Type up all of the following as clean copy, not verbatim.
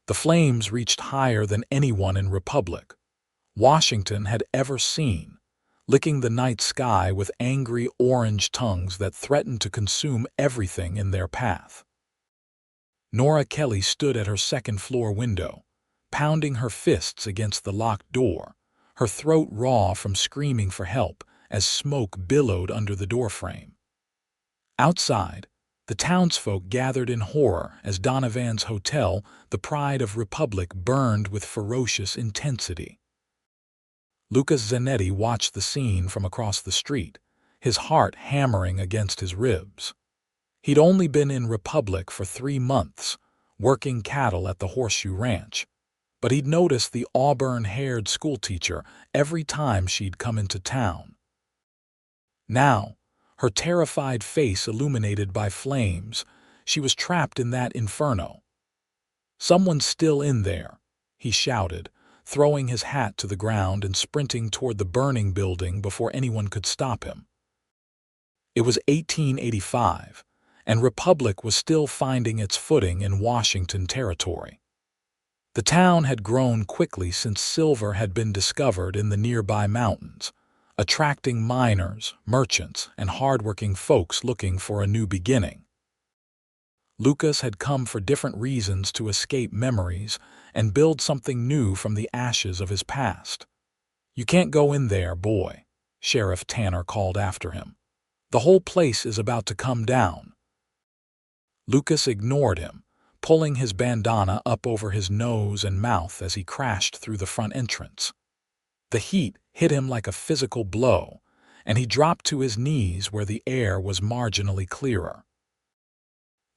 The flames reached higher than anyone in Republic, Washington had ever seen, licking the night sky with angry orange tongues that threatened to consume everything in their path. Nora Kelly stood at her second-floor window, pounding her fists against the locked door, her throat raw from screaming for help as smoke billowed under the doorframe. Outside, the townsfolk gathered in horror as Donovan's hotel, the pride of Republic, burned with ferocious intensity. Lucas Zanetti watched the scene from across the street, his heart hammering against his ribs. He'd only been in Republic for 3 months, working cattle at the Horseshoe Ranch, but he'd noticed the auburn-haired schoolteacher every time she'd come into town. Now, her terrified face illuminated by flames, she was trapped in that inferno. "Someone's still in there," he shouted, throwing his hat to the ground and sprinting toward the burning building before anyone could stop him. It was 1885, and Republic was still finding its footing in Washington territory. The town had grown quickly since silver had been discovered in the nearby mountains, attracting miners, merchants, and hardworking folks looking for a new beginning. Lucas had come for different reasons to escape memories and build something new from the ashes of his past. "You can't go in there, boy," Sheriff Tanner called after him. "The whole place is about to come down." Lucas ignored him, pulling his bandana up over his nose and mouth as he crashed through the front entrance. The heat hit him like a physical blow, and he dropped to his knees where the air was marginally clearer.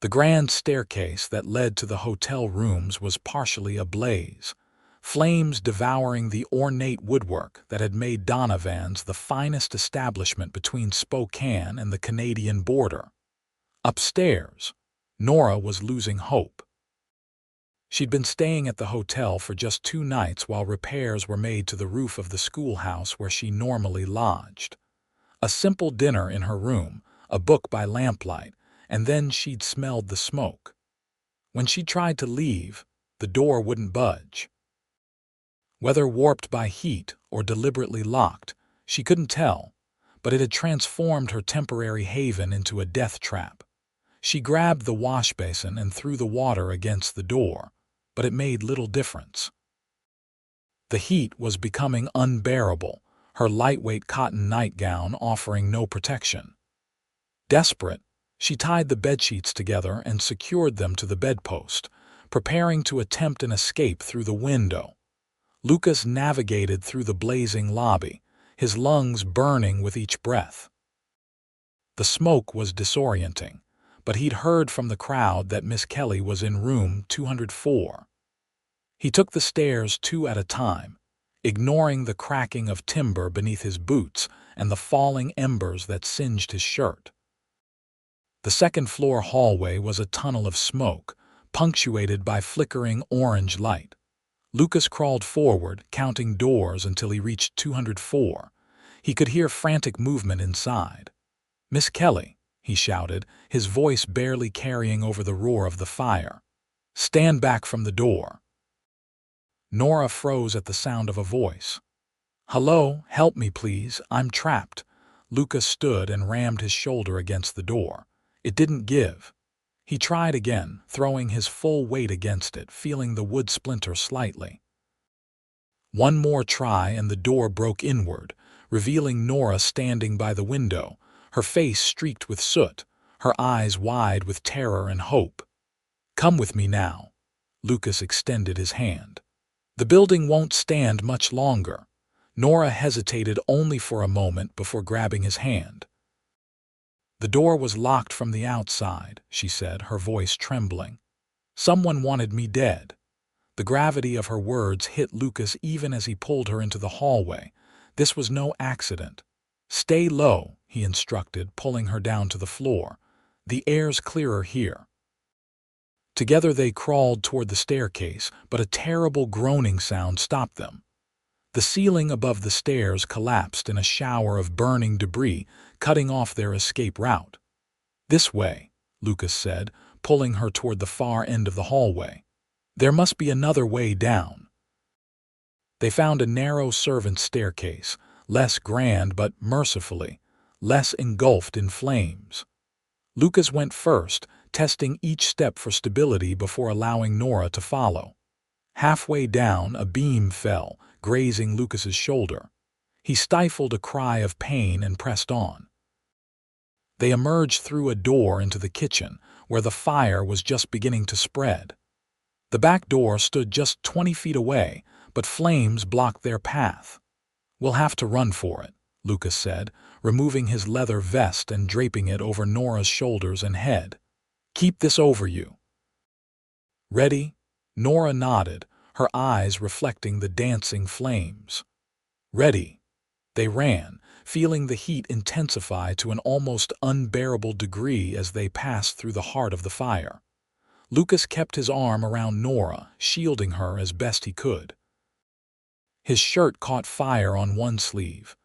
The grand staircase that led to the hotel rooms was partially ablaze, flames devouring the ornate woodwork that had made Donovan's the finest establishment between Spokane and the Canadian border. Upstairs, Nora was losing hope. She'd been staying at the hotel for just 2 nights while repairs were made to the roof of the schoolhouse where she normally lodged. A simple dinner in her room, a book by lamplight, and then she'd smelled the smoke. When she tried to leave, the door wouldn't budge. Whether warped by heat or deliberately locked, she couldn't tell, but it had transformed her temporary haven into a death trap. She grabbed the wash basin and threw the water against the door, but it made little difference. The heat was becoming unbearable, her lightweight cotton nightgown offering no protection. Desperate, she tied the bedsheets together and secured them to the bedpost, preparing to attempt an escape through the window. Lucas navigated through the blazing lobby, his lungs burning with each breath. The smoke was disorienting, but he'd heard from the crowd that Miss Kelly was in room 204. He took the stairs 2 at a time, ignoring the cracking of timber beneath his boots and the falling embers that singed his shirt. The second-floor hallway was a tunnel of smoke, punctuated by flickering orange light. Lucas crawled forward, counting doors until he reached 204. He could hear frantic movement inside. "Miss Kelly," he shouted, his voice barely carrying over the roar of the fire. "Stand back from the door." Nora froze at the sound of a voice. "Hello, help me please, I'm trapped." Lucas stood and rammed his shoulder against the door. It didn't give. He tried again, throwing his full weight against it, feeling the wood splinter slightly. One more try and the door broke inward, revealing Nora standing by the window, her face streaked with soot, her eyes wide with terror and hope. "Come with me now." Lucas extended his hand. "The building won't stand much longer." Nora hesitated only for a moment before grabbing his hand. "The door was locked from the outside," she said, her voice trembling. "Someone wanted me dead." The gravity of her words hit Lucas even as he pulled her into the hallway. This was no accident. "Stay low," he instructed, pulling her down to the floor. "The air's clearer here." Together they crawled toward the staircase, but a terrible groaning sound stopped them. The ceiling above the stairs collapsed in a shower of burning debris, cutting off their escape route. "This way," Lucas said, pulling her toward the far end of the hallway. There must be another way down. They found a narrow servant's staircase, less grand but mercifully, less engulfed in flames. Lucas went first, testing each step for stability before allowing Nora to follow. Halfway down, a beam fell, grazing Lucas's shoulder. He stifled a cry of pain and pressed on. They emerged through a door into the kitchen, where the fire was just beginning to spread. The back door stood just 20 feet away, but flames blocked their path. "We'll have to run for it," Lucas said, removing his leather vest and draping it over Nora's shoulders and head. "Keep this over you." "Ready?" Nora nodded, her eyes reflecting the dancing flames. "Ready." They ran, feeling the heat intensify to an almost unbearable degree as they passed through the heart of the fire. Lucas kept his arm around Nora, shielding her as best he could. His shirt caught fire on one sleeve,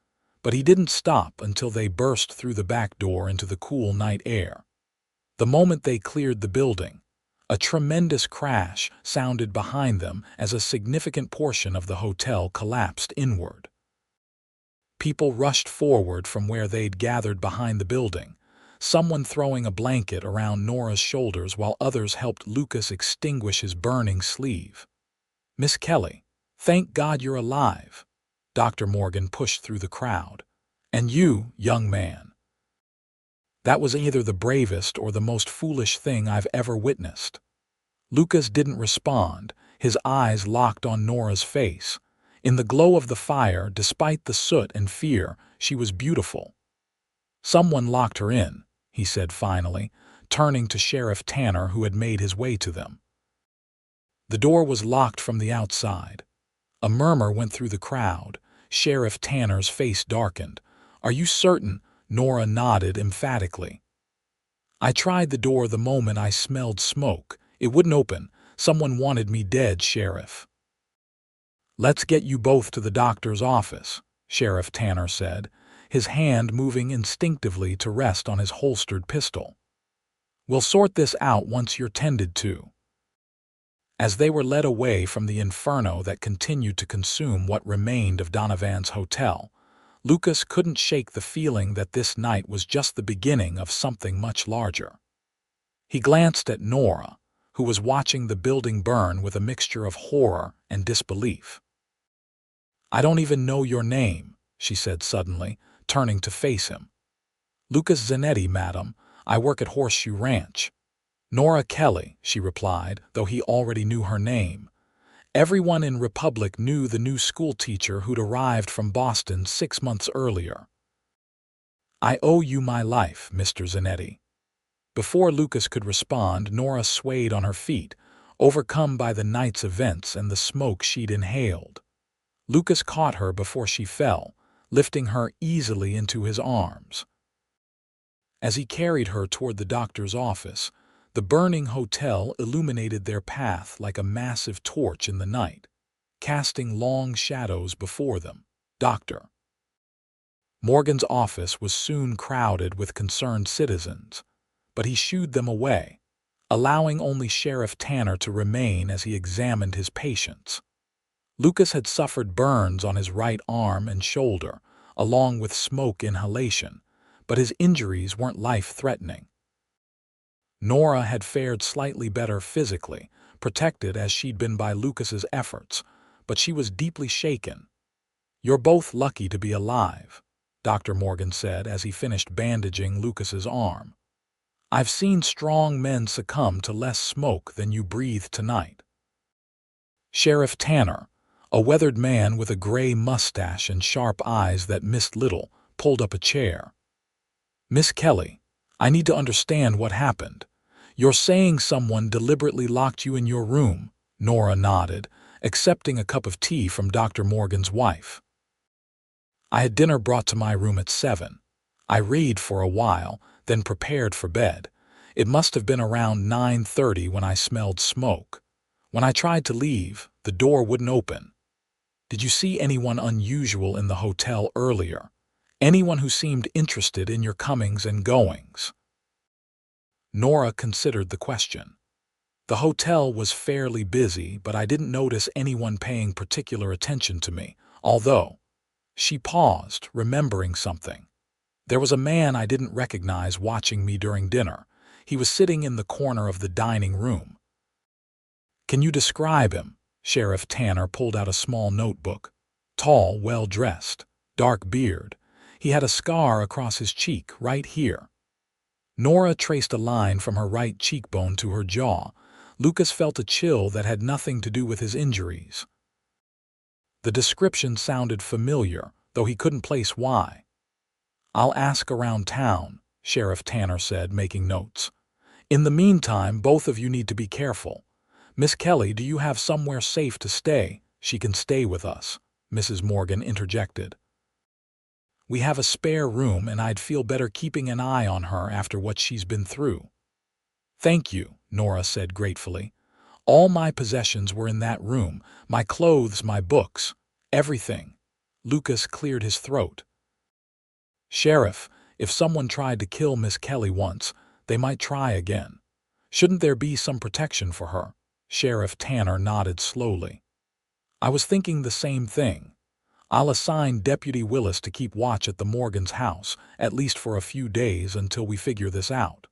but he didn't stop until they burst through the back door into the cool night air. The moment they cleared the building, a tremendous crash sounded behind them as a significant portion of the hotel collapsed inward. People rushed forward from where they'd gathered behind the building, someone throwing a blanket around Nora's shoulders while others helped Lucas extinguish his burning sleeve. "Miss Kelly, thank God you're alive." Dr. Morgan pushed through the crowd. "And you, young man." "That was either the bravest or the most foolish thing I've ever witnessed." Lucas didn't respond, his eyes locked on Nora's face. In the glow of the fire, despite the soot and fear, she was beautiful. "Someone locked her in," he said finally, turning to Sheriff Tanner, who had made his way to them. The door was locked from the outside. A murmur went through the crowd. Sheriff Tanner's face darkened. "Are you certain?" Nora nodded emphatically. "I tried the door the moment I smelled smoke. It wouldn't open. Someone wanted me dead, Sheriff." "Let's get you both to the doctor's office," Sheriff Tanner said, his hand moving instinctively to rest on his holstered pistol. "We'll sort this out once you're tended to." As they were led away from the inferno that continued to consume what remained of Donovan's hotel, Lucas couldn't shake the feeling that this night was just the beginning of something much larger. He glanced at Nora, who was watching the building burn with a mixture of horror and disbelief. "I don't even know your name," she said suddenly, turning to face him. "Lucas Zanetti, madam. I work at Horseshoe Ranch." "Nora Kelly," she replied, though he already knew her name. Everyone in Republic knew the new schoolteacher who'd arrived from Boston 6 months earlier. "I owe you my life, Mr. Zanetti." Before Lucas could respond, Nora swayed on her feet, overcome by the night's events and the smoke she'd inhaled. Lucas caught her before she fell, lifting her easily into his arms. As he carried her toward the doctor's office, the burning hotel illuminated their path like a massive torch in the night, casting long shadows before them. Dr. Morgan's office was soon crowded with concerned citizens, but he shooed them away, allowing only Sheriff Tanner to remain as he examined his patients. Lucas had suffered burns on his right arm and shoulder, along with smoke inhalation, but his injuries weren't life-threatening. Nora had fared slightly better physically, protected as she'd been by Lucas's efforts, but she was deeply shaken. "You're both lucky to be alive," Dr. Morgan said as he finished bandaging Lucas's arm. "I've seen strong men succumb to less smoke than you breathed tonight." Sheriff Tanner, a weathered man with a gray mustache and sharp eyes that missed little, pulled up a chair. "Miss Kelly, I need to understand what happened. You're saying someone deliberately locked you in your room?" Nora nodded, accepting a cup of tea from Dr. Morgan's wife. "I had dinner brought to my room at 7. I read for a while, then prepared for bed. It must have been around 9:30 when I smelled smoke. When I tried to leave, the door wouldn't open. Did you see anyone unusual in the hotel earlier? Anyone who seemed interested in your comings and goings?" Nora considered the question. The hotel was fairly busy, but I didn't notice anyone paying particular attention to me, although—" She paused, remembering something. "There was a man I didn't recognize watching me during dinner. He was sitting in the corner of the dining room." "Can you describe him?" Sheriff Tanner pulled out a small notebook. "Tall, well-dressed, dark beard. He had a scar across his cheek, right here." Nora traced a line from her right cheekbone to her jaw. Lucas felt a chill that had nothing to do with his injuries. The description sounded familiar, though he couldn't place why. "I'll ask around town," Sheriff Tanner said, making notes. "In the meantime, both of you need to be careful. Miss Kelly, do you have somewhere safe to stay?" "She can stay with us," Mrs. Morgan interjected. "We have a spare room, and I'd feel better keeping an eye on her after what she's been through." "Thank you," Nora said gratefully. "All my possessions were in that room, my clothes, my books, everything." Lucas cleared his throat. "Sheriff, if someone tried to kill Miss Kelly once, they might try again. Shouldn't there be some protection for her?" Sheriff Tanner nodded slowly. "I was thinking the same thing. I'll assign Deputy Willis to keep watch at the Morgan's house, at least for a few days until we figure this out."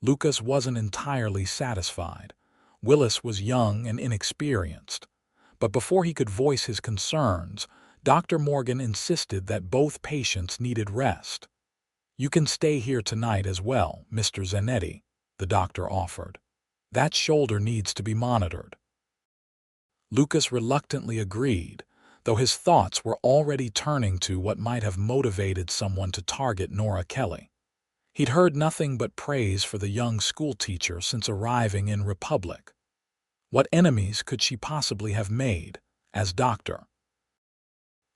Lucas wasn't entirely satisfied. Willis was young and inexperienced. But before he could voice his concerns, Dr. Morgan insisted that both patients needed rest. "You can stay here tonight as well, Mr. Zanetti," the doctor offered. "That shoulder needs to be monitored." Lucas reluctantly agreed, though his thoughts were already turning to what might have motivated someone to target Nora Kelly. He'd heard nothing but praise for the young schoolteacher since arriving in Republic. What enemies could she possibly have made, as doctor?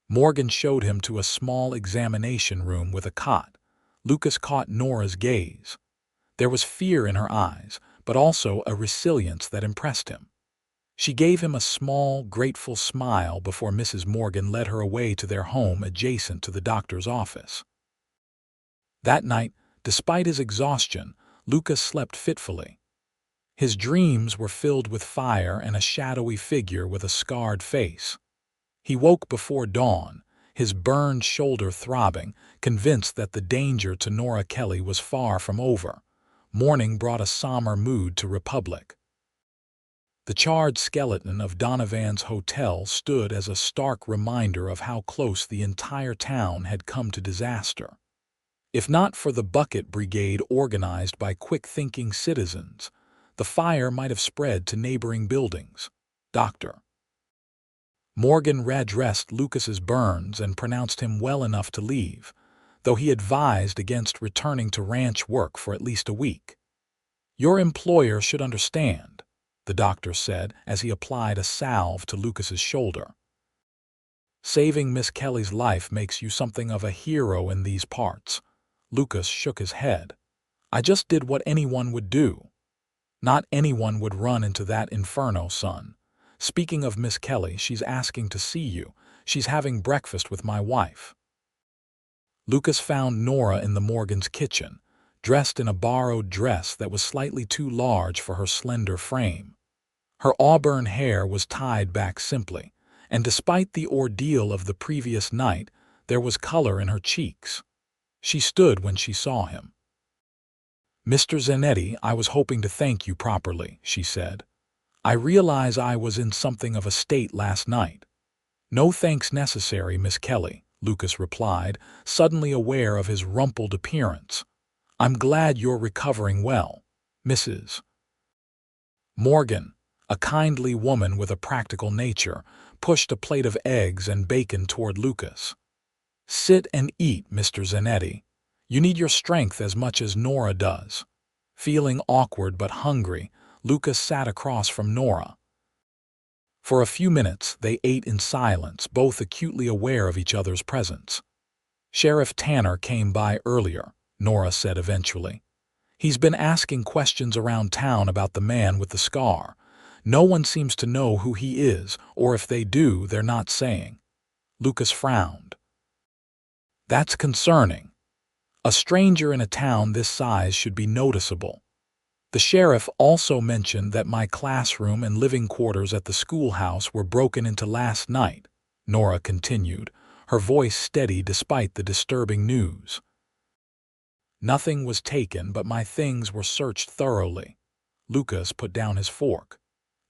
Morgan showed him to a small examination room with a cot. Lucas caught Nora's gaze. There was fear in her eyes, but also a resilience that impressed him. She gave him a small, grateful smile before Mrs. Morgan led her away to their home adjacent to the doctor's office. That night, despite his exhaustion, Lucas slept fitfully. His dreams were filled with fire and a shadowy figure with a scarred face. He woke before dawn, his burned shoulder throbbing, convinced that the danger to Nora Kelly was far from over. Morning brought a somber mood to Republic. The charred skeleton of Donovan's hotel stood as a stark reminder of how close the entire town had come to disaster. If not for the bucket brigade organized by quick-thinking citizens, the fire might have spread to neighboring buildings. Dr. Morgan redressed Lucas's burns and pronounced him well enough to leave, though he advised against returning to ranch work for at least a week. "Your employer should understand," the doctor said as he applied a salve to Lucas's shoulder. "Saving Miss Kelly's life makes you something of a hero in these parts." Lucas shook his head. "I just did what anyone would do." "Not anyone would run into that inferno, son. Speaking of Miss Kelly, she's asking to see you. She's having breakfast with my wife." Lucas found Nora in the Morgan's kitchen, dressed in a borrowed dress that was slightly too large for her slender frame. Her auburn hair was tied back simply, and despite the ordeal of the previous night, there was color in her cheeks. She stood when she saw him. "Mr. Zanetti, I was hoping to thank you properly," she said. "I realize I was in something of a state last night." "No thanks necessary, Miss Kelly," Lucas replied, suddenly aware of his rumpled appearance. "I'm glad you're recovering well, Mrs. Morgan." A kindly woman with a practical nature pushed a plate of eggs and bacon toward Lucas. "Sit and eat, Mr. Zanetti. You need your strength as much as Nora does." Feeling awkward but hungry, Lucas sat across from Nora. For a few minutes, they ate in silence, both acutely aware of each other's presence. "Sheriff Tanner came by earlier," Nora said eventually. "He's been asking questions around town about the man with the scar. No one seems to know who he is, or if they do, they're not saying." Lucas frowned. "That's concerning. A stranger in a town this size should be noticeable." The sheriff also mentioned that my classroom and living quarters at the schoolhouse were broken into last night, Nora continued, her voice steady despite the disturbing news. Nothing was taken, but my things were searched thoroughly. Lucas put down his fork.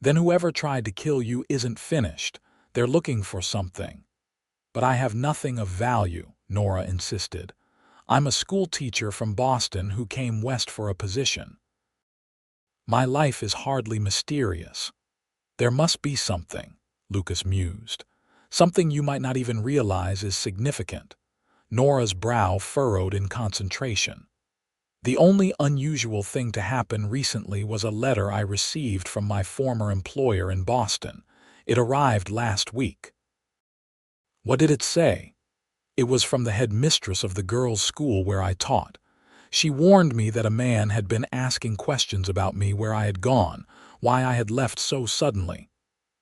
Then whoever tried to kill you isn't finished. They're looking for something. But I have nothing of value, Nora insisted. I'm a schoolteacher from Boston who came west for a position. My life is hardly mysterious. There must be something, Lucas mused. Something you might not even realize is significant. Nora's brow furrowed in concentration. The only unusual thing to happen recently was a letter I received from my former employer in Boston. It arrived last week. What did it say? It was from the headmistress of the girls' school where I taught. She warned me that a man had been asking questions about me, where I had gone, why I had left so suddenly.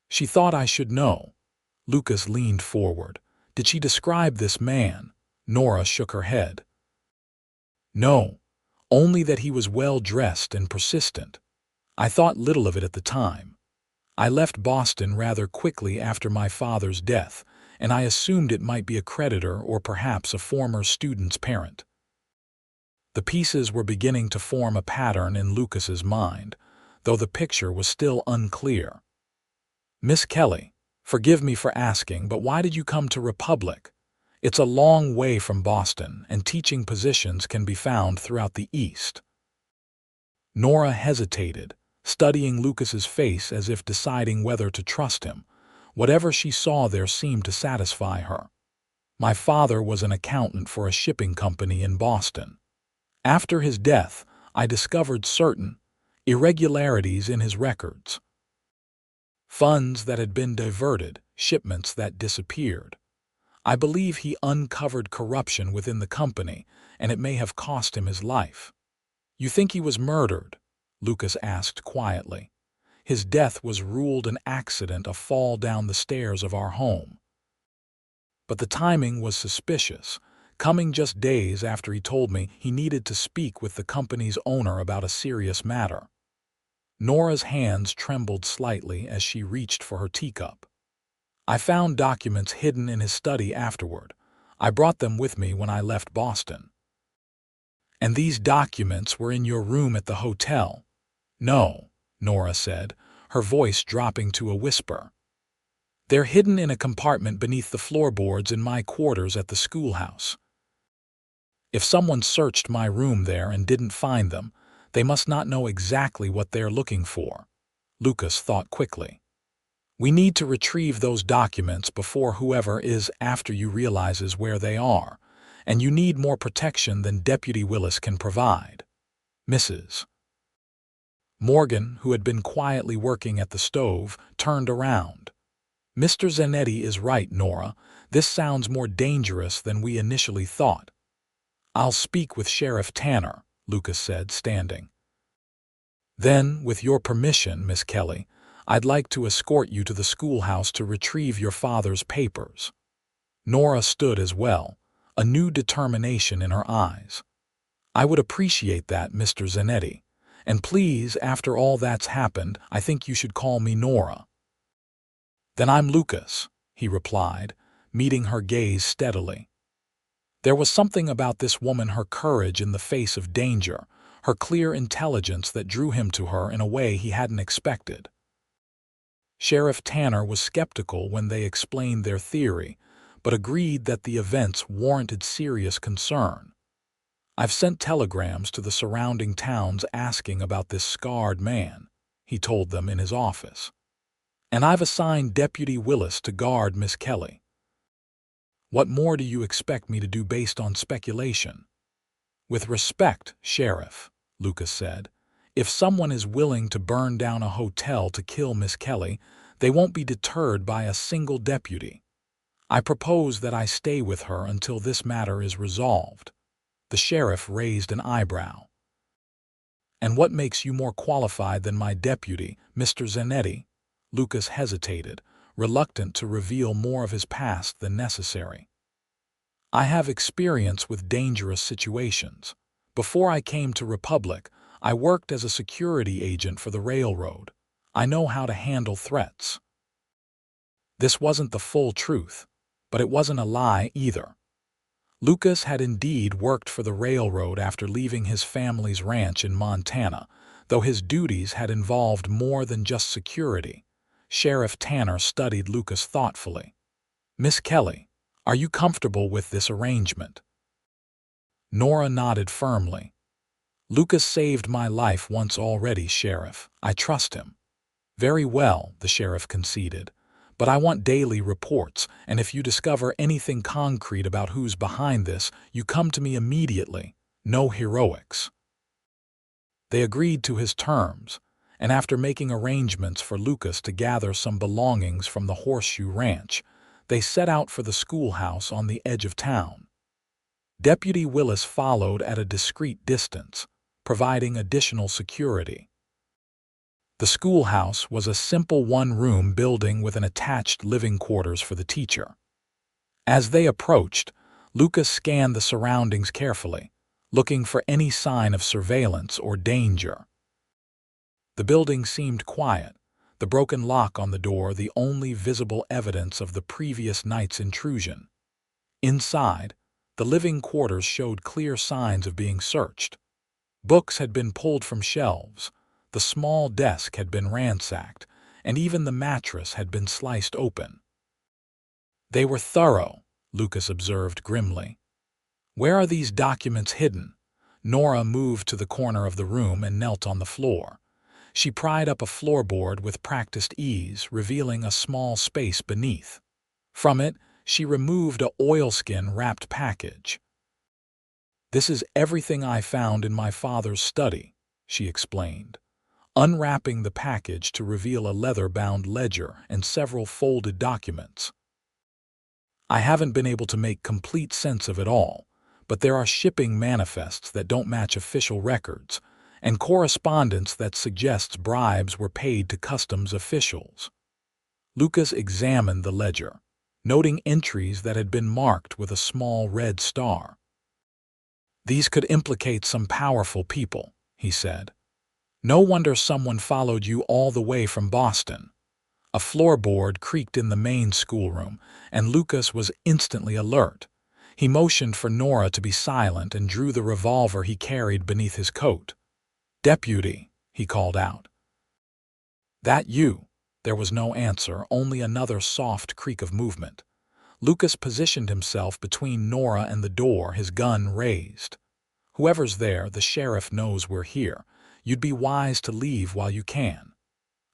She thought I should know. Lucas leaned forward. Did she describe this man? Nora shook her head. No, only that he was well-dressed and persistent. I thought little of it at the time. I left Boston rather quickly after my father's death, and I assumed it might be a creditor or perhaps a former student's parent. The pieces were beginning to form a pattern in Lucas's mind, though the picture was still unclear. Miss Kelly, forgive me for asking, but why did you come to Republic? It's a long way from Boston, and teaching positions can be found throughout the East. Nora hesitated, studying Lucas's face as if deciding whether to trust him. Whatever she saw there seemed to satisfy her. My father was an accountant for a shipping company in Boston. After his death, I discovered certain irregularities in his records. Funds that had been diverted, shipments that disappeared. I believe he uncovered corruption within the company, and it may have cost him his life. You think he was murdered? Lucas asked quietly. His death was ruled an accident, a fall down the stairs of our home. But the timing was suspicious, coming just days after he told me he needed to speak with the company's owner about a serious matter. Nora's hands trembled slightly as she reached for her teacup. I found documents hidden in his study afterward. I brought them with me when I left Boston. And these documents were in your room at the hotel? No, Nora said, her voice dropping to a whisper. They're hidden in a compartment beneath the floorboards in my quarters at the schoolhouse. If someone searched my room there and didn't find them, they must not know exactly what they're looking for. Lucas thought quickly. We need to retrieve those documents before whoever is after you realizes where they are, and you need more protection than Deputy Willis can provide. Mrs. Morgan, who had been quietly working at the stove, turned around. Mr. Zanetti is right, Nora. This sounds more dangerous than we initially thought. I'll speak with Sheriff Tanner, Lucas said, standing. Then, with your permission, Miss Kelly, I'd like to escort you to the schoolhouse to retrieve your father's papers. Nora stood as well, a new determination in her eyes. I would appreciate that, Mr. Zanetti. And please, after all that's happened, I think you should call me Nora. Then I'm Lucas, he replied, meeting her gaze steadily. There was something about this woman, her courage in the face of danger, her clear intelligence that drew him to her in a way he hadn't expected. Sheriff Tanner was skeptical when they explained their theory, but agreed that the events warranted serious concern. I've sent telegrams to the surrounding towns asking about this scarred man, he told them in his office. And I've assigned Deputy Willis to guard Miss Kelly. What more do you expect me to do based on speculation? With respect, Sheriff, Lucas said, if someone is willing to burn down a hotel to kill Miss Kelly, they won't be deterred by a single deputy. I propose that I stay with her until this matter is resolved. The sheriff raised an eyebrow. And what makes you more qualified than my deputy, Mr. Zanetti? Lucas hesitated, reluctant to reveal more of his past than necessary. I have experience with dangerous situations. Before I came to Republic, I worked as a security agent for the railroad. I know how to handle threats." This wasn't the full truth, but it wasn't a lie either. Lucas had indeed worked for the railroad after leaving his family's ranch in Montana, though his duties had involved more than just security. Sheriff Tanner studied Lucas thoughtfully. "Miss Kelly, are you comfortable with this arrangement?" Nora nodded firmly. "Lucas saved my life once already, Sheriff. I trust him." "Very well," the sheriff conceded. "But I want daily reports, and if you discover anything concrete about who's behind this, you come to me immediately. No heroics." They agreed to his terms, and after making arrangements for Lucas to gather some belongings from the Horseshoe Ranch, they set out for the schoolhouse on the edge of town. Deputy Willis followed at a discreet distance, providing additional security. The schoolhouse was a simple one-room building with an attached living quarters for the teacher. As they approached, Lucas scanned the surroundings carefully, looking for any sign of surveillance or danger. The building seemed quiet, the broken lock on the door the only visible evidence of the previous night's intrusion. Inside, the living quarters showed clear signs of being searched. Books had been pulled from shelves, the small desk had been ransacked, and even the mattress had been sliced open. "They were thorough," Lucas observed grimly. "Where are these documents hidden?" Nora moved to the corner of the room and knelt on the floor. She pried up a floorboard with practiced ease, revealing a small space beneath. From it, she removed a oilskin-wrapped package. "This is everything I found in my father's study," she explained, unwrapping the package to reveal a leather-bound ledger and several folded documents. "I haven't been able to make complete sense of it all, but there are shipping manifests that don't match official records, and correspondence that suggests bribes were paid to customs officials." Lucas examined the ledger, noting entries that had been marked with a small red star. "These could implicate some powerful people," he said. "No wonder someone followed you all the way from Boston." A floorboard creaked in the main schoolroom, and Lucas was instantly alert. He motioned for Nora to be silent and drew the revolver he carried beneath his coat. "Deputy," he called out. "That you?" There was no answer, only another soft creak of movement. Lucas positioned himself between Nora and the door, his gun raised. "Whoever's there, the sheriff knows we're here. You'd be wise to leave while you can."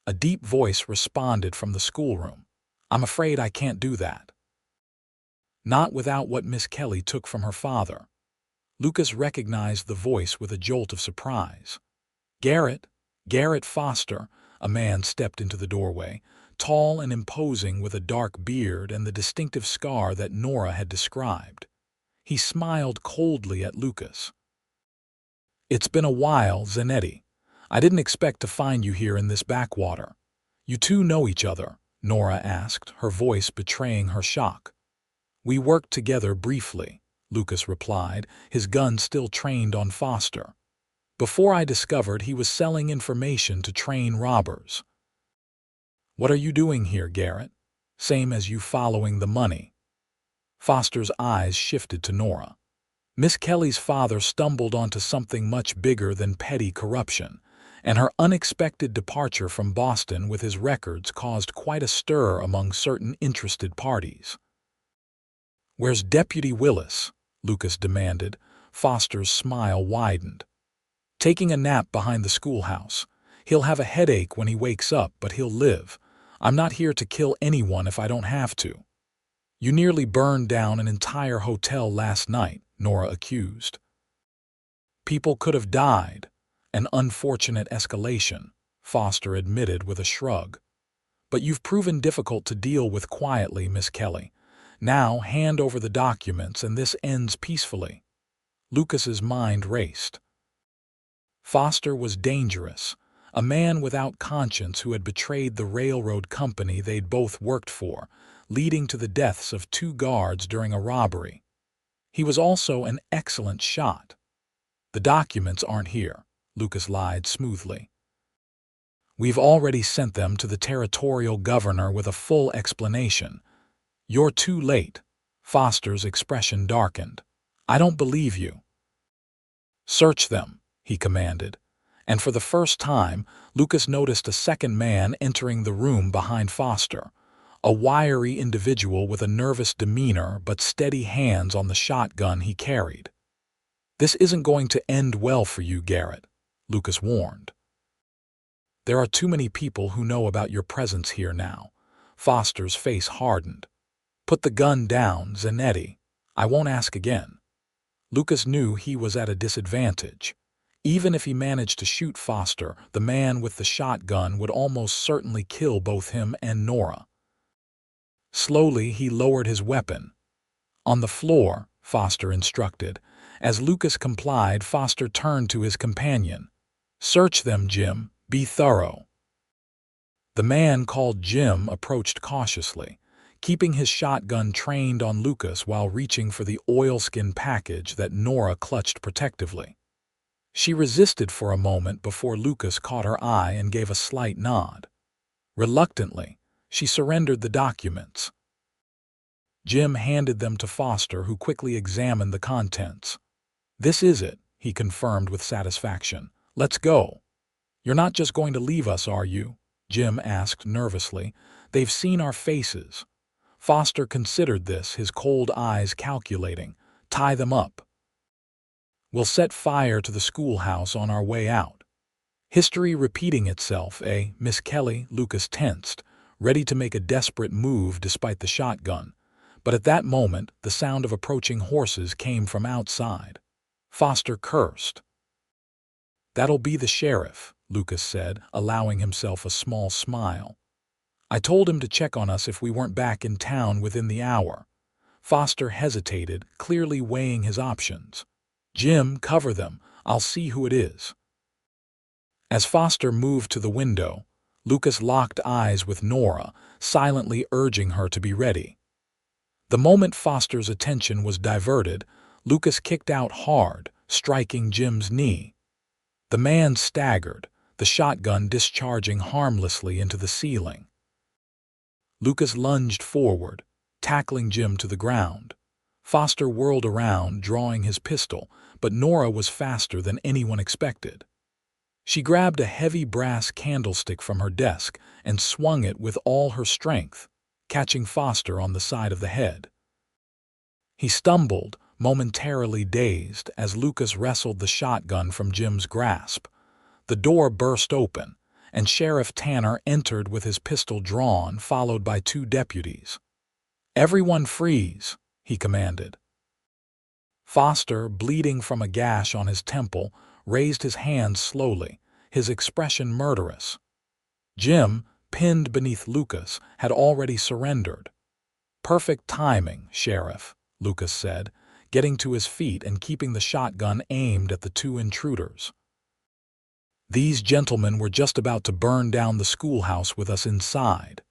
A deep voice responded from the schoolroom. "I'm afraid I can't do that." Not without what Miss Kelly took from her father. Lucas recognized the voice with a jolt of surprise. Garrett Foster," a man stepped into the doorway, tall and imposing with a dark beard and the distinctive scar that Nora had described. He smiled coldly at Lucas. "It's been a while, Zanetti. I didn't expect to find you here in this backwater." "You two know each other?" Nora asked, her voice betraying her shock. "We worked together briefly," Lucas replied, his gun still trained on Foster. "Before I discovered he was selling information to train robbers." "What are you doing here, Garrett?" "Same as you, following the money." Foster's eyes shifted to Nora. Miss Kelly's father stumbled onto something much bigger than petty corruption, and her unexpected departure from Boston with his records caused quite a stir among certain interested parties. "Where's Deputy Willis?" Lucas demanded. Foster's smile widened. "Taking a nap behind the schoolhouse. He'll have a headache when he wakes up, but he'll live. I'm not here to kill anyone if I don't have to." "You nearly burned down an entire hotel last night," Nora accused. "People could have died. An unfortunate escalation," Foster admitted with a shrug. "But you've proven difficult to deal with quietly, Miss Kelly. Now hand over the documents and this ends peacefully." Lucas's mind raced. Foster was dangerous, a man without conscience who had betrayed the railroad company they'd both worked for, leading to the deaths of 2 guards during a robbery. He was also an excellent shot. "The documents aren't here," Lucas lied smoothly. We've already sent them to the territorial governor with a full explanation. You're too late. Foster's expression darkened. I don't believe you. Search them, he commanded, and for the first time, Lucas noticed a second man entering the room behind Foster, a wiry individual with a nervous demeanor but steady hands on the shotgun he carried. This isn't going to end well for you, Garrett, Lucas warned. There are too many people who know about your presence here now. Foster's face hardened. Put the gun down, Zanetti. I won't ask again. Lucas knew he was at a disadvantage. Even if he managed to shoot Foster, the man with the shotgun would almost certainly kill both him and Nora. Slowly, he lowered his weapon. On the floor, Foster instructed. As Lucas complied, Foster turned to his companion. Search them, Jim. Be thorough. The man called Jim approached cautiously, keeping his shotgun trained on Lucas while reaching for the oilskin package that Nora clutched protectively. She resisted for a moment before Lucas caught her eye and gave a slight nod. Reluctantly, she surrendered the documents. Jim handed them to Foster, who quickly examined the contents. This is it, he confirmed with satisfaction. Let's go. You're not just going to leave us, are you? Jim asked nervously. They've seen our faces. Foster considered this, his cold eyes calculating. Tie them up. We'll set fire to the schoolhouse on our way out. History repeating itself, eh, Miss Kelly? Lucas tensed, ready to make a desperate move despite the shotgun. But at that moment, the sound of approaching horses came from outside. Foster cursed. That'll be the sheriff, Lucas said, allowing himself a small smile. I told him to check on us if we weren't back in town within the hour. Foster hesitated, clearly weighing his options. Jim, cover them. I'll see who it is. As Foster moved to the window, Lucas locked eyes with Nora, silently urging her to be ready. The moment Foster's attention was diverted, Lucas kicked out hard, striking Jim's knee. The man staggered, the shotgun discharging harmlessly into the ceiling. Lucas lunged forward, tackling Jim to the ground. Foster whirled around, drawing his pistol, but Nora was faster than anyone expected. She grabbed a heavy brass candlestick from her desk and swung it with all her strength, catching Foster on the side of the head. He stumbled, momentarily dazed, as Lucas wrestled the shotgun from Jim's grasp. The door burst open, and Sheriff Tanner entered with his pistol drawn, followed by 2 deputies. Everyone freeze, he commanded. Foster, bleeding from a gash on his temple, raised his hands slowly, his expression murderous. Jim, pinned beneath Lucas, had already surrendered. Perfect timing, Sheriff, Lucas said, getting to his feet and keeping the shotgun aimed at the 2 intruders. These gentlemen were just about to burn down the schoolhouse with us inside.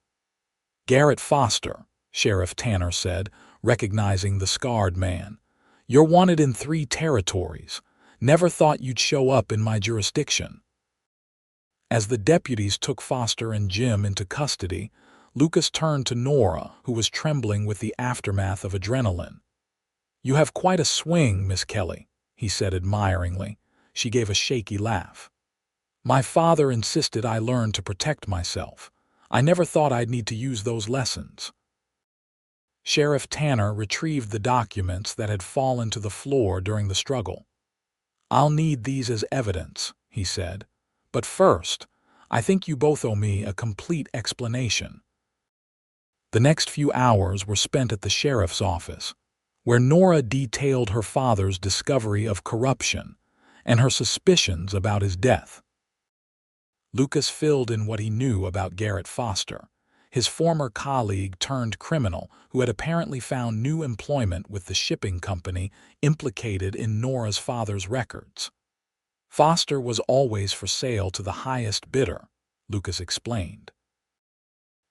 Garrett Foster, Sheriff Tanner said, recognizing the scarred man. You're wanted in 3 territories. Never thought you'd show up in my jurisdiction. As the deputies took Foster and Jim into custody, Lucas turned to Nora, who was trembling with the aftermath of adrenaline. You have quite a swing, Miss Kelly, he said admiringly. She gave a shaky laugh. My father insisted I learn to protect myself. I never thought I'd need to use those lessons. Sheriff Tanner retrieved the documents that had fallen to the floor during the struggle. I'll need these as evidence, he said. But first, I think you both owe me a complete explanation. The next few hours were spent at the sheriff's office, where Nora detailed her father's discovery of corruption and her suspicions about his death. Lucas filled in what he knew about Garrett Foster, his former colleague turned criminal who had apparently found new employment with the shipping company implicated in Nora's father's records. Foster was always for sale to the highest bidder, Lucas explained.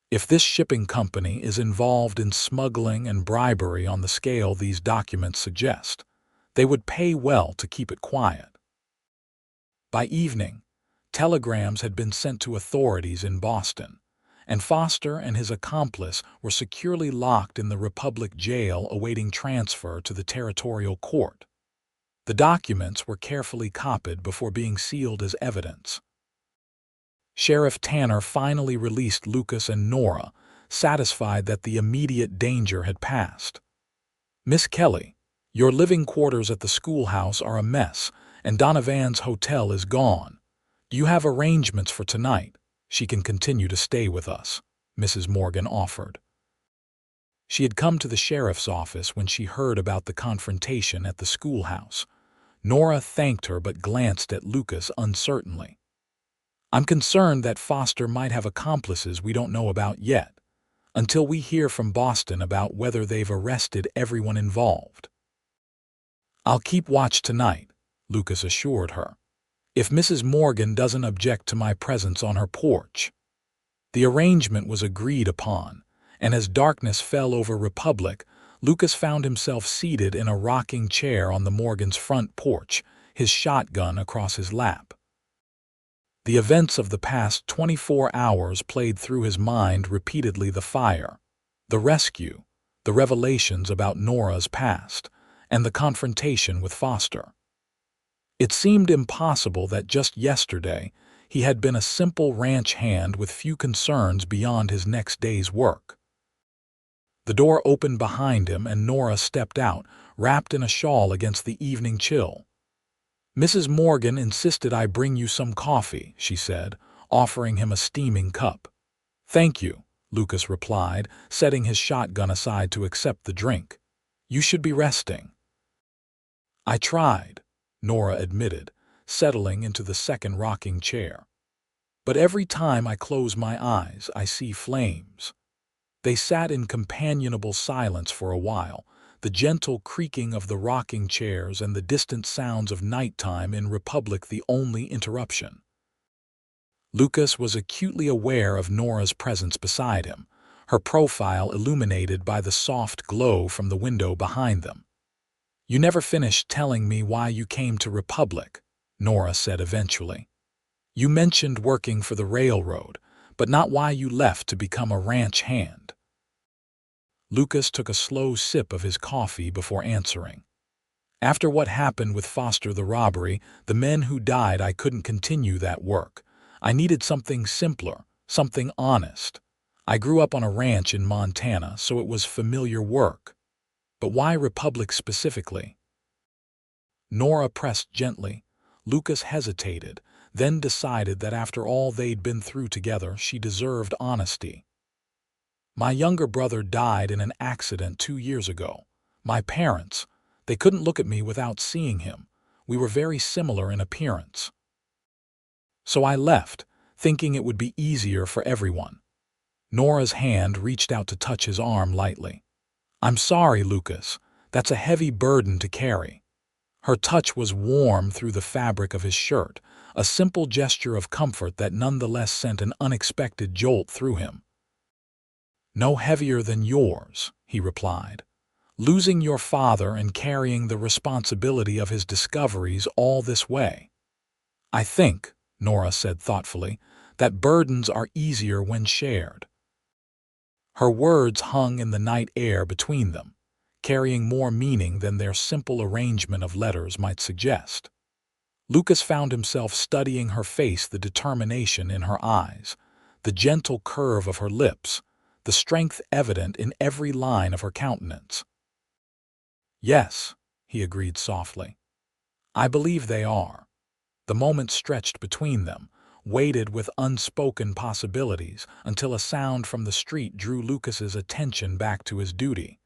If this shipping company is involved in smuggling and bribery on the scale these documents suggest, they would pay well to keep it quiet. By evening, telegrams had been sent to authorities in Boston, and Foster and his accomplice were securely locked in the Republic jail awaiting transfer to the territorial court. The documents were carefully copied before being sealed as evidence. Sheriff Tanner finally released Lucas and Nora, satisfied that the immediate danger had passed. "Miss Kelly, your living quarters at the schoolhouse are a mess, and Donovan's hotel is gone. Do you have arrangements for tonight? She can continue to stay with us," Mrs. Morgan offered. She had come to the sheriff's office when she heard about the confrontation at the schoolhouse. Nora thanked her but glanced at Lucas uncertainly. "I'm concerned that Foster might have accomplices we don't know about yet, until we hear from Boston about whether they've arrested everyone involved." "I'll keep watch tonight," Lucas assured her, "if Mrs. Morgan doesn't object to my presence on her porch." The arrangement was agreed upon, and as darkness fell over Republic, Lucas found himself seated in a rocking chair on the Morgans' front porch, his shotgun across his lap. The events of the past 24 hours played through his mind repeatedly: the fire, the rescue, the revelations about Nora's past, and the confrontation with Foster. It seemed impossible that just yesterday he had been a simple ranch hand with few concerns beyond his next day's work. The door opened behind him and Nora stepped out, wrapped in a shawl against the evening chill. "Mrs. Morgan insisted I bring you some coffee," she said, offering him a steaming cup. "Thank you," Lucas replied, setting his shotgun aside to accept the drink. "You should be resting." "I tried," Nora admitted, settling into the second rocking chair. "But every time I close my eyes, I see flames." They sat in companionable silence for a while, the gentle creaking of the rocking chairs and the distant sounds of nighttime in Republic the only interruption. Lucas was acutely aware of Nora's presence beside him, her profile illuminated by the soft glow from the window behind them. "You never finished telling me why you came to Republic," Nora said eventually. "You mentioned working for the railroad, but not why you left to become a ranch hand." Lucas took a slow sip of his coffee before answering. "After what happened with Foster, the robbery, the men who died, I couldn't continue that work. I needed something simpler, something honest. I grew up on a ranch in Montana, so it was familiar work. But why Republic specifically?" Nora pressed gently. Lucas hesitated, then decided that after all they'd been through together, she deserved honesty. "My younger brother died in an accident 2 years ago. My parents, they couldn't look at me without seeing him. We were very similar in appearance. So I left, thinking it would be easier for everyone." Nora's hand reached out to touch his arm lightly. "I'm sorry, Lucas. That's a heavy burden to carry." Her touch was warm through the fabric of his shirt, a simple gesture of comfort that nonetheless sent an unexpected jolt through him. "No heavier than yours," he replied. "Losing your father and carrying the responsibility of his discoveries all this way." "I think," Nora said thoughtfully, "that burdens are easier when shared." Her words hung in the night air between them, carrying more meaning than their simple arrangement of letters might suggest. Lucas found himself studying her face, the determination in her eyes, the gentle curve of her lips, the strength evident in every line of her countenance. "Yes," he agreed softly. "I believe they are." The moment stretched between them, weighted with unspoken possibilities, until a sound from the street drew Lucas's attention back to his duty.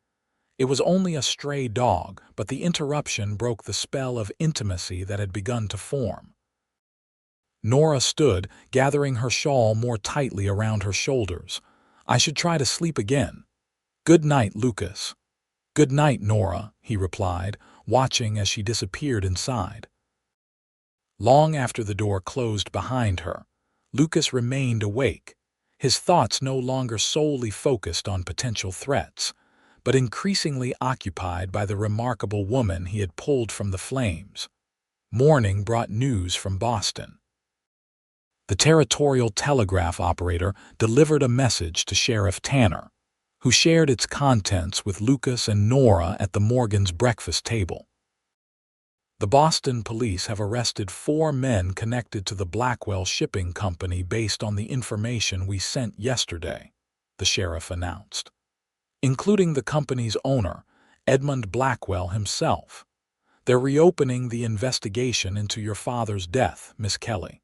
It was only a stray dog, but the interruption broke the spell of intimacy that had begun to form. Nora stood, gathering her shawl more tightly around her shoulders. "I should try to sleep again." "Good night, Lucas." "Good night, Nora," he replied, watching as she disappeared inside. Long after the door closed behind her, Lucas remained awake, his thoughts no longer solely focused on potential threats, but increasingly occupied by the remarkable woman he had pulled from the flames. Morning brought news from Boston. The territorial telegraph operator delivered a message to Sheriff Tanner, who shared its contents with Lucas and Nora at the Morgans' breakfast table. The Boston police have arrested 4 men connected to the Blackwell Shipping Company based on the information we sent yesterday, the sheriff announced, including the company's owner, Edmund Blackwell himself. They're reopening the investigation into your father's death, Miss Kelly.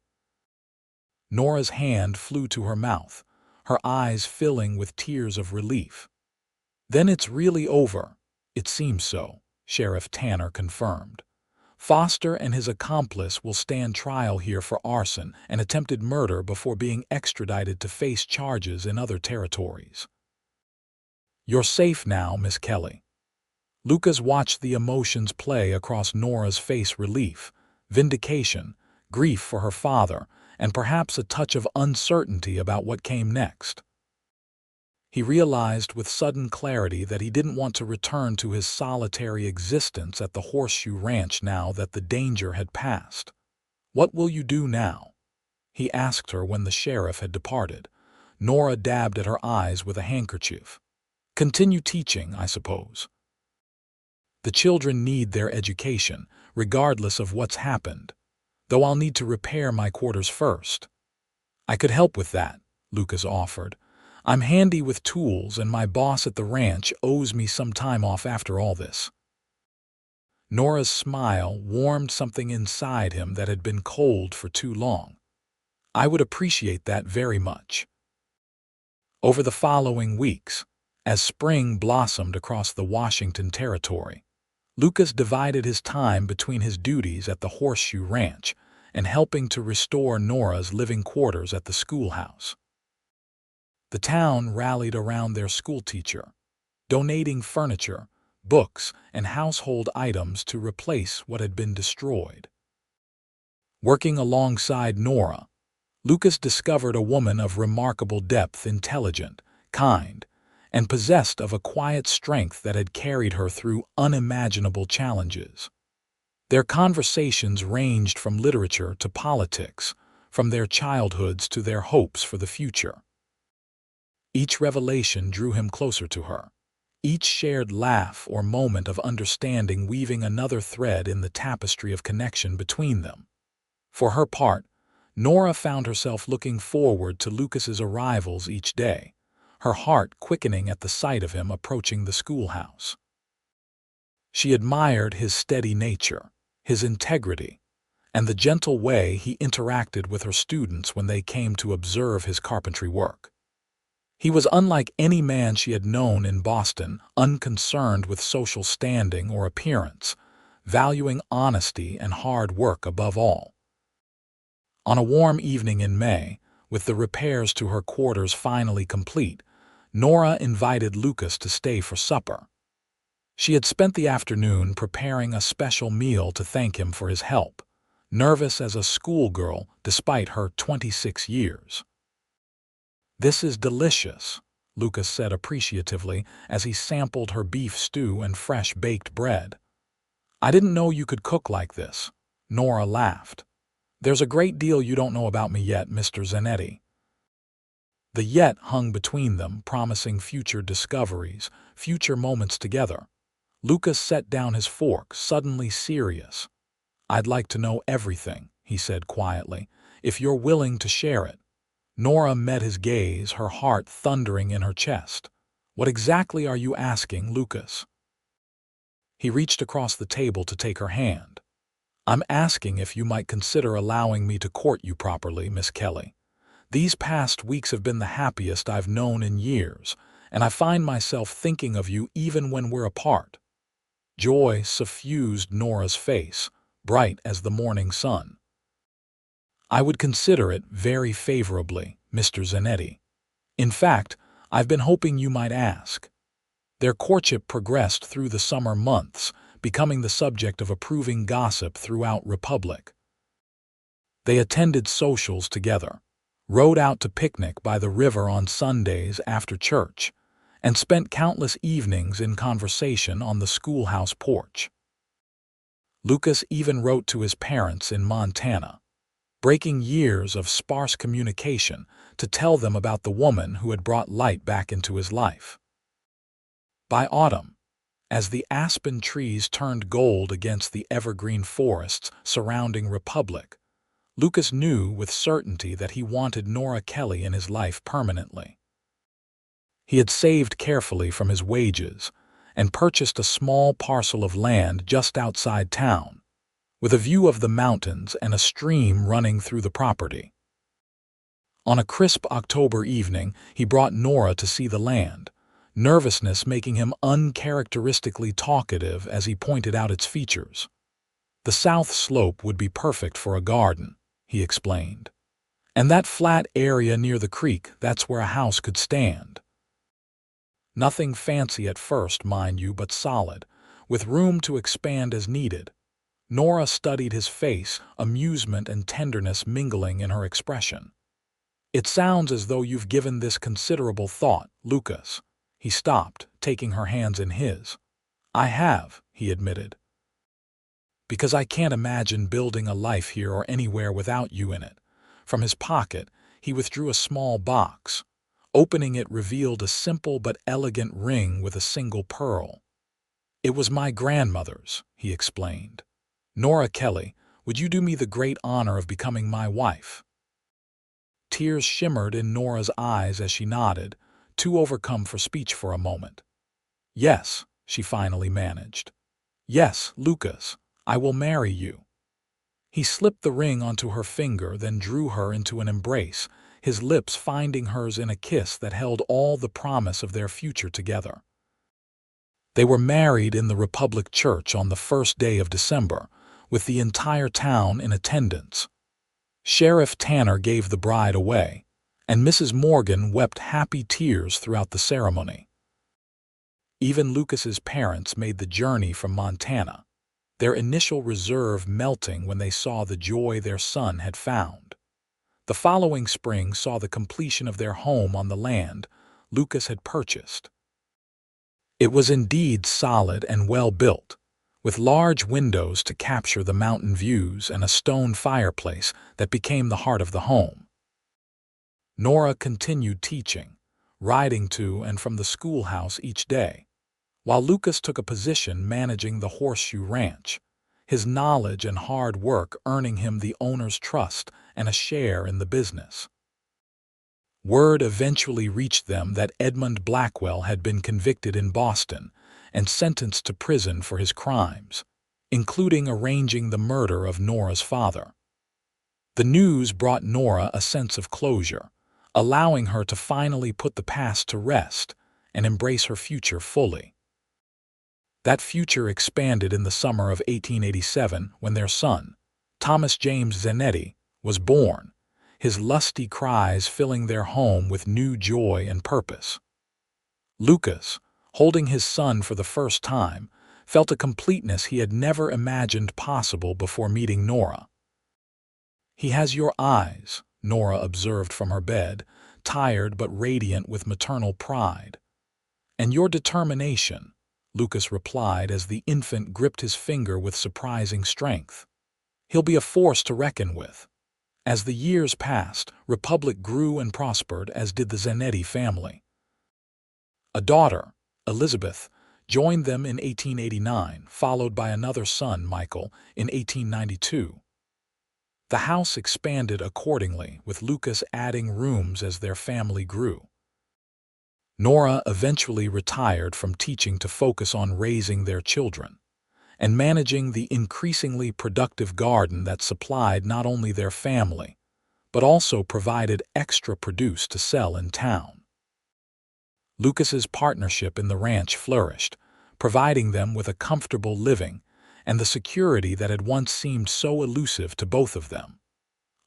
Nora's hand flew to her mouth, her eyes filling with tears of relief. Then it's really over. It seems so, Sheriff Tanner confirmed. Foster and his accomplice will stand trial here for arson and attempted murder before being extradited to face charges in other territories. You're safe now, Miss Kelly. Lucas watched the emotions play across Nora's face: relief, vindication, grief for her father, and perhaps a touch of uncertainty about what came next. He realized with sudden clarity that he didn't want to return to his solitary existence at the Horseshoe Ranch now that the danger had passed. "What will you do now?" he asked her when the sheriff had departed. Nora dabbed at her eyes with a handkerchief. "Continue teaching, I suppose. The children need their education, regardless of what's happened, though I'll need to repair my quarters first." "I could help with that," Lucas offered. "I'm handy with tools, and my boss at the ranch owes me some time off after all this." Nora's smile warmed something inside him that had been cold for too long. "I would appreciate that very much." Over the following weeks, as spring blossomed across the Washington territory, Lucas divided his time between his duties at the Horseshoe Ranch and helping to restore Nora's living quarters at the schoolhouse. The town rallied around their schoolteacher, donating furniture, books, and household items to replace what had been destroyed. Working alongside Nora, Lucas discovered a woman of remarkable depth, intelligent, kind, and possessed of a quiet strength that had carried her through unimaginable challenges. Their conversations ranged from literature to politics, from their childhoods to their hopes for the future. Each revelation drew him closer to her, each shared laugh or moment of understanding weaving another thread in the tapestry of connection between them. For her part, Nora found herself looking forward to Lucas's arrivals each day, her heart quickening at the sight of him approaching the schoolhouse. She admired his steady nature, his integrity, and the gentle way he interacted with her students when they came to observe his carpentry work. He was unlike any man she had known in Boston, unconcerned with social standing or appearance, valuing honesty and hard work above all. On a warm evening in May, with the repairs to her quarters finally complete, Nora invited Lucas to stay for supper. She had spent the afternoon preparing a special meal to thank him for his help, nervous as a schoolgirl despite her 26 years. "This is delicious," Lucas said appreciatively as he sampled her beef stew and fresh baked bread. "I didn't know you could cook like this," Nora laughed. "There's a great deal you don't know about me yet, Mr. Zanetti." The yet hung between them, promising future discoveries, future moments together. Lucas set down his fork, suddenly serious. "I'd like to know everything," he said quietly, "if you're willing to share it." Nora met his gaze, her heart thundering in her chest. "What exactly are you asking, Lucas?" He reached across the table to take her hand. "I'm asking if you might consider allowing me to court you properly, Miss Kelly. These past weeks have been the happiest I've known in years, and I find myself thinking of you even when we're apart." Joy suffused Nora's face, bright as the morning sun. "I would consider it very favorably, Mr. Zanetti. In fact, I've been hoping you might ask." Their courtship progressed through the summer months, becoming the subject of approving gossip throughout Republic. They attended socials together, rode out to picnic by the river on Sundays after church, and spent countless evenings in conversation on the schoolhouse porch. Lucas even wrote to his parents in Montana, breaking years of sparse communication to tell them about the woman who had brought light back into his life. By autumn, as the aspen trees turned gold against the evergreen forests surrounding Republic, Lucas knew with certainty that he wanted Nora Kelly in his life permanently. He had saved carefully from his wages and purchased a small parcel of land just outside town, with a view of the mountains and a stream running through the property. On a crisp October evening, he brought Nora to see the land, nervousness making him uncharacteristically talkative as he pointed out its features. The south slope would be perfect for a garden, he explained. And that flat area near the creek, that's where a house could stand. Nothing fancy at first, mind you, but solid, with room to expand as needed. Nora studied his face, amusement and tenderness mingling in her expression. "It sounds as though you've given this considerable thought, Lucas." He stopped, taking her hands in his. "I have," he admitted. "Because I can't imagine building a life here or anywhere without you in it." From his pocket, he withdrew a small box. Opening it revealed a simple but elegant ring with a single pearl. "It was my grandmother's," he explained. "Nora Kelly, would you do me the great honor of becoming my wife?" Tears shimmered in Nora's eyes as she nodded, too overcome for speech for a moment. "Yes," she finally managed. "Yes, Lucas, I will marry you." He slipped the ring onto her finger, then drew her into an embrace, his lips finding hers in a kiss that held all the promise of their future together. They were married in the Republic Church on the first day of December, with the entire town in attendance. Sheriff Tanner gave the bride away, and Mrs. Morgan wept happy tears throughout the ceremony. Even Lucas's parents made the journey from Montana, their initial reserve melting when they saw the joy their son had found. The following spring saw the completion of their home on the land Lucas had purchased. It was indeed solid and well built, with large windows to capture the mountain views and a stone fireplace that became the heart of the home. Nora continued teaching, riding to and from the schoolhouse each day, while Lucas took a position managing the Horseshoe Ranch, his knowledge and hard work earning him the owner's trust and a share in the business. Word eventually reached them that Edmund Blackwell had been convicted in Boston and sentenced to prison for his crimes, including arranging the murder of Nora's father. The news brought Nora a sense of closure, allowing her to finally put the past to rest and embrace her future fully. That future expanded in the summer of 1887 when their son, Thomas James Zanetti, was born, his lusty cries filling their home with new joy and purpose. Lucas, holding his son for the first time, felt a completeness he had never imagined possible before meeting Nora. "He has your eyes," Nora observed from her bed, tired but radiant with maternal pride. "And your determination," Lucas replied as the infant gripped his finger with surprising strength. "He'll be a force to reckon with." As the years passed, Republic grew and prospered, as did the Zanetti family. A daughter, Elizabeth, joined them in 1889, followed by another son, Michael, in 1892. The house expanded accordingly, with Lucas adding rooms as their family grew. Nora eventually retired from teaching to focus on raising their children and managing the increasingly productive garden that supplied not only their family, but also provided extra produce to sell in town. Lucas's partnership in the ranch flourished, providing them with a comfortable living and the security that had once seemed so elusive to both of them.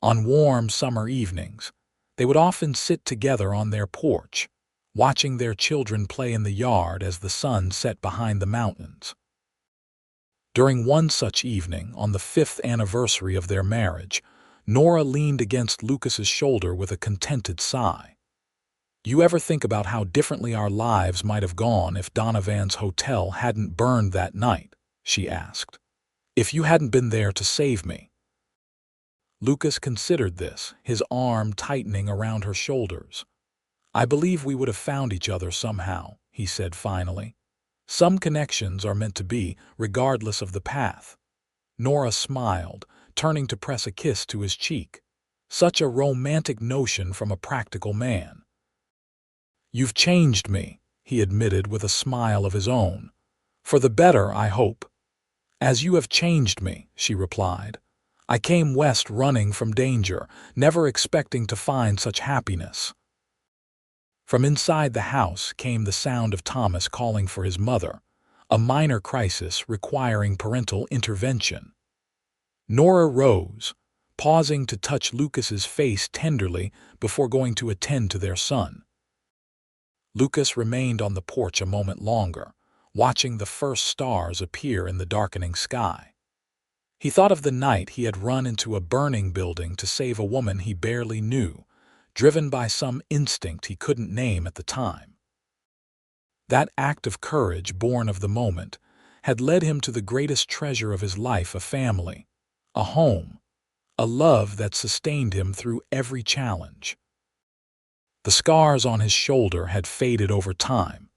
On warm summer evenings, they would often sit together on their porch, watching their children play in the yard as the sun set behind the mountains. During one such evening, on the 5th anniversary of their marriage, Nora leaned against Lucas's shoulder with a contented sigh. "You ever think about how differently our lives might have gone if Donovan's hotel hadn't burned that night?" she asked. If you hadn't been there to save me. Lucas considered this, his arm tightening around her shoulders. I believe we would have found each other somehow, he said finally. Some connections are meant to be, regardless of the path. Nora smiled, turning to press a kiss to his cheek. Such a romantic notion from a practical man. You've changed me, he admitted with a smile of his own. For the better, I hope. As you have changed me, she replied. I came west running from danger, never expecting to find such happiness. From inside the house came the sound of Thomas calling for his mother, a minor crisis requiring parental intervention. Nora rose, pausing to touch Lucas's face tenderly before going to attend to their son. Lucas remained on the porch a moment longer, watching the first stars appear in the darkening sky. He thought of the night he had run into a burning building to save a woman he barely knew, driven by some instinct he couldn't name at the time. That act of courage born of the moment had led him to the greatest treasure of his life, a family, a home, a love that sustained him through every challenge. The scars on his shoulder had faded over time,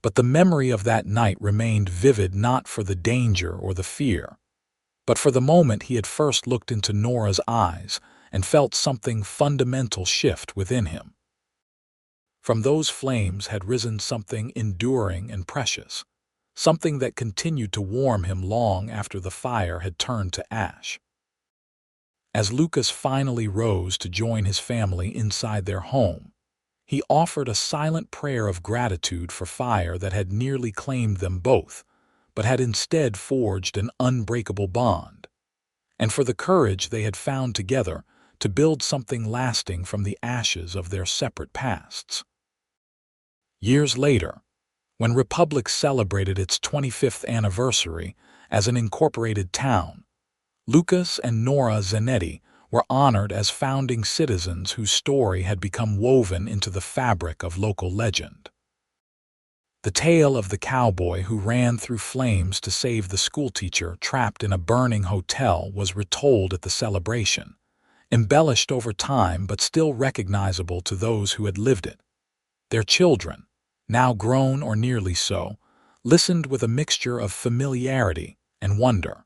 but the memory of that night remained vivid not for the danger or the fear, but for the moment he had first looked into Nora's eyes and felt something fundamental shift within him. From those flames had risen something enduring and precious, something that continued to warm him long after the fire had turned to ash. As Lucas finally rose to join his family inside their home, he offered a silent prayer of gratitude for fire that had nearly claimed them both, but had instead forged an unbreakable bond, and for the courage they had found together to build something lasting from the ashes of their separate pasts. Years later, when Republic celebrated its 25th anniversary as an incorporated town, Lucas and Nora Zanetti were honored as founding citizens whose story had become woven into the fabric of local legend. The tale of the cowboy who ran through flames to save the schoolteacher trapped in a burning hotel was retold at the celebration, embellished over time but still recognizable to those who had lived it. Their children, now grown or nearly so, listened with a mixture of familiarity and wonder.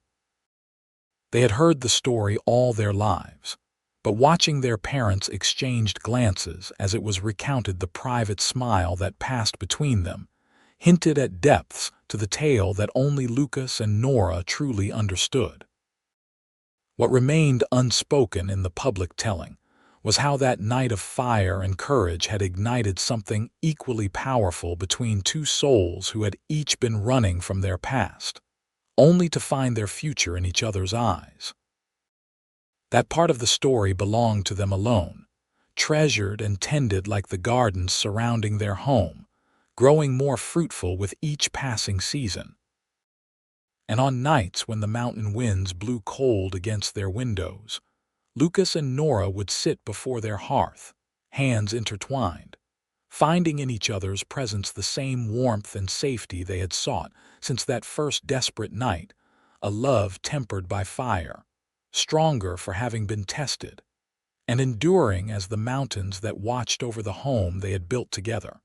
They had heard the story all their lives, but watching their parents exchange glances as it was recounted, the private smile that passed between them hinted at depths to the tale that only Lucas and Nora truly understood. What remained unspoken in the public telling was how that night of fire and courage had ignited something equally powerful between two souls who had each been running from their past, only to find their future in each other's eyes. That part of the story belonged to them alone, treasured and tended like the gardens surrounding their home, growing more fruitful with each passing season. And on nights when the mountain winds blew cold against their windows, Lucas and Nora would sit before their hearth, hands intertwined, finding in each other's presence the same warmth and safety they had sought since that first desperate night, a love tempered by fire, stronger for having been tested, and enduring as the mountains that watched over the home they had built together.